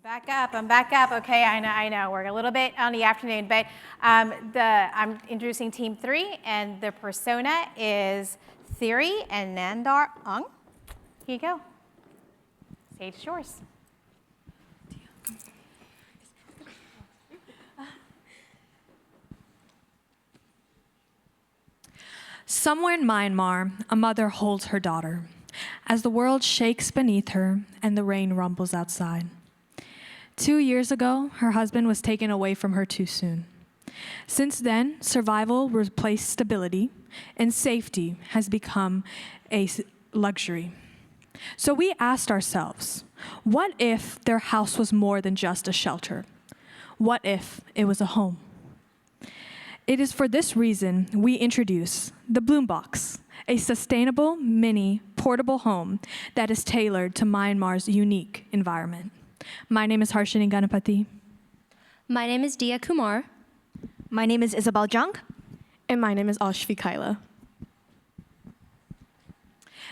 I'm back up. Okay, I know. We're a little bit on the afternoon, but I'm introducing Team 3, and the persona is Theory and Nandar Ung. Here you go. Stage is yours. Somewhere in Myanmar, a mother holds her daughter as the world shakes beneath her and the rain rumbles outside. 2 years ago, her husband was taken away from her too soon. Since then, survival replaced stability, and safety has become a luxury. So we asked ourselves, what if their house was more than just a shelter? What if it was a home? It is for this reason we introduce the Bloom Box, a sustainable, mini, portable home that is tailored to Myanmar's unique environment. My name is Harshini Ganapati. My name is Dia Kumar. My name is Isabel Jung. And my name is Ashvi Kaila.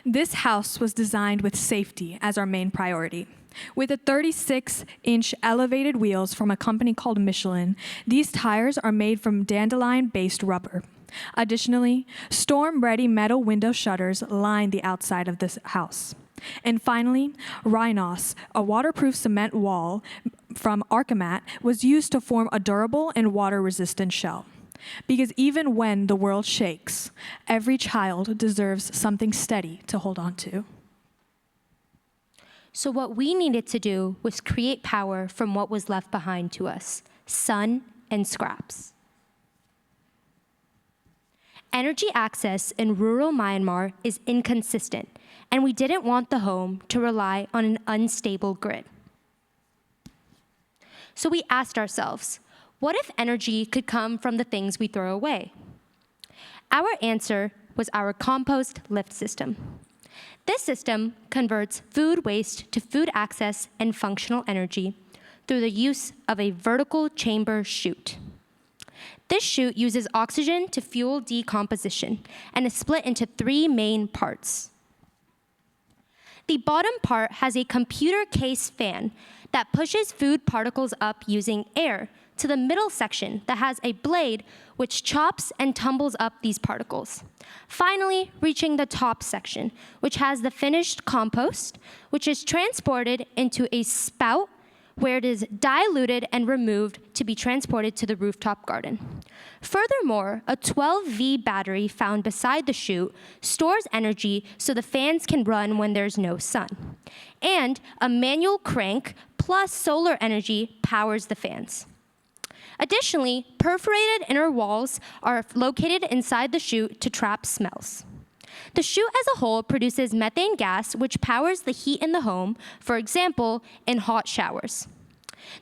This house was designed with safety as our main priority. With a 36-inch elevated wheels from a company called Michelin, these tires are made from dandelion-based rubber. Additionally, storm-ready metal window shutters line the outside of this house. And finally, Rhinos, a waterproof cement wall from Archimat, was used to form a durable and water-resistant shell. Because even when the world shakes, every child deserves something steady to hold on to. So what we needed to do was create power from what was left behind to us, sun and scraps. Energy access in rural Myanmar is inconsistent, and we didn't want the home to rely on an unstable grid. So we asked ourselves, what if energy could come from the things we throw away? Our answer was our compost lift system. This system converts food waste to food access and functional energy through the use of a vertical chamber chute. This chute uses oxygen to fuel decomposition and is split into 3 main parts. The bottom part has a computer case fan that pushes food particles up using air to the middle section that has a blade which chops and tumbles up these particles. Finally, reaching the top section, which has the finished compost, which is transported into a spout where it is diluted and removed to be transported to the rooftop garden. Furthermore, a 12V battery found beside the chute stores energy so the fans can run when there's no sun. And a manual crank plus solar energy powers the fans. Additionally, perforated inner walls are located inside the chute to trap smells. The chute as a whole produces methane gas, which powers the heat in the home, for example, in hot showers.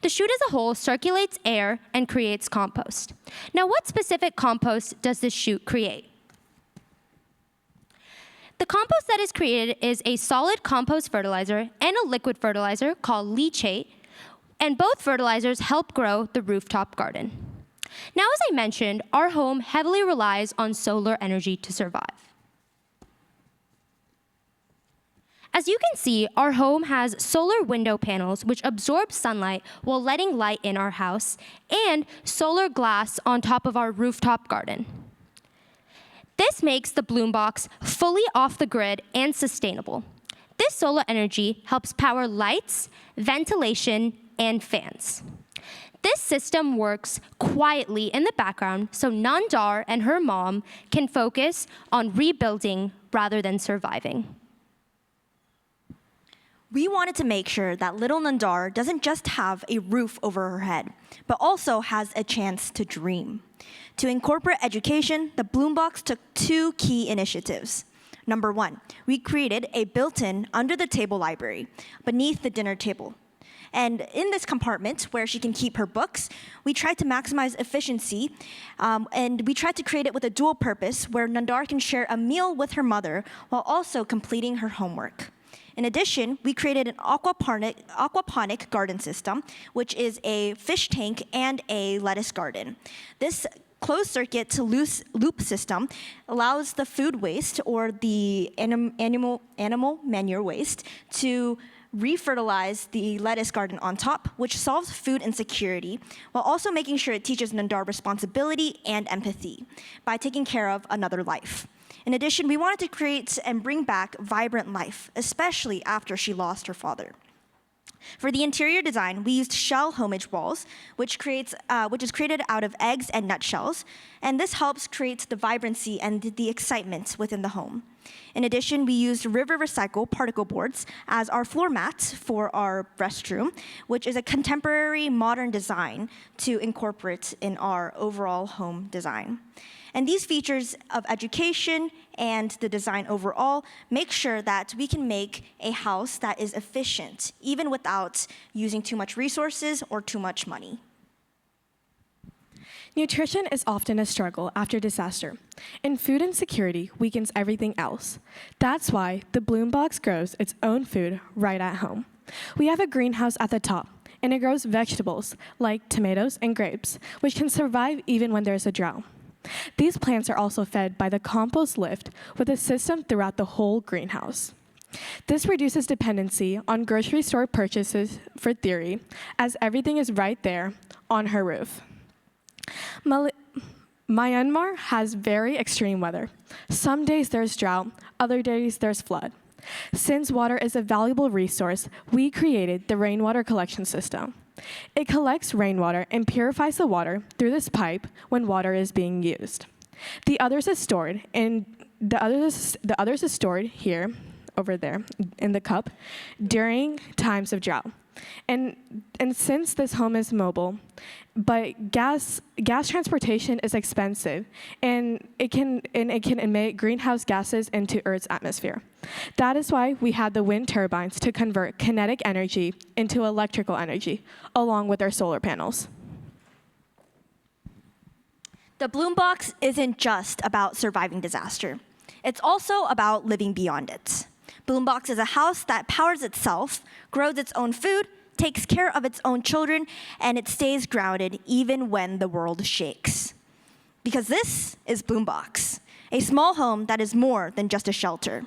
The chute as a whole circulates air and creates compost. Now, what specific compost does this chute create? The compost that is created is a solid compost fertilizer and a liquid fertilizer called leachate, and both fertilizers help grow the rooftop garden. Now, as I mentioned, our home heavily relies on solar energy to survive. As you can see, our home has solar window panels which absorb sunlight while letting light in our house, and solar glass on top of our rooftop garden. This makes the Bloom Box fully off the grid and sustainable. This solar energy helps power lights, ventilation, and fans. This system works quietly in the background so Nandar and her mom can focus on rebuilding rather than surviving. We wanted to make sure that little Nandar doesn't just have a roof over her head, but also has a chance to dream. To incorporate education, the Bloom Box took 2 key initiatives. Number 1, we created a built-in under-the-table library beneath the dinner table. And in this compartment, where she can keep her books, we tried to maximize efficiency, and we tried to create it with a dual purpose, where Nandar can share a meal with her mother while also completing her homework. In addition, we created an aquaponic garden system, which is a fish tank and a lettuce garden. This closed-circuit to loop system allows the food waste or the animal manure waste to refertilize the lettuce garden on top, which solves food insecurity, while also making sure it teaches Nandar responsibility and empathy by taking care of another life. In addition, we wanted to create and bring back vibrant life, especially after she lost her father. For the interior design, we used shell homage walls, which is created out of eggs and nutshells, and this helps create the vibrancy and the excitement within the home. In addition, we used river recycle particle boards as our floor mat for our restroom, which is a contemporary modern design to incorporate in our overall home design. And these features of education and the design overall make sure that we can make a house that is efficient, even without using too much resources or too much money. Nutrition is often a struggle after disaster, and food insecurity weakens everything else. That's why the Bloom Box grows its own food right at home. We have a greenhouse at the top, and it grows vegetables like tomatoes and grapes, which can survive even when there's a drought. These plants are also fed by the compost lift with a system throughout the whole greenhouse. This reduces dependency on grocery store purchases for Theory, as everything is right there on her roof. Myanmar has very extreme weather. Some days there's drought, other days there's flood. Since water is a valuable resource, we created the rainwater collection system. It collects rainwater and purifies the water through this pipe when water is being used. The others is stored here, over there, in the cup, during times of drought. And since this home is mobile, but gas transportation is expensive, and it can emit greenhouse gases into Earth's atmosphere. That is why we had the wind turbines to convert kinetic energy into electrical energy, along with our solar panels. The Bloom Box isn't just about surviving disaster. It's also about living beyond it. Bloom Box is a house that powers itself, grows its own food, takes care of its own children, and it stays grounded even when the world shakes. Because this is Bloom Box, a small home that is more than just a shelter.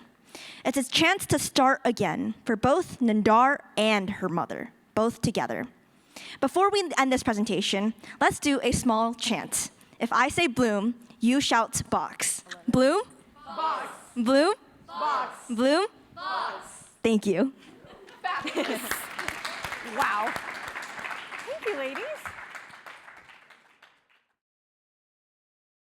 It's a chance to start again for both Nandar and her mother, both together. Before we end this presentation, let's do a small chant. If I say Bloom, you shout Box. Bloom? Box. Bloom? Box. Bloom? Box. Thank you. Fabulous. Wow. Thank you, ladies.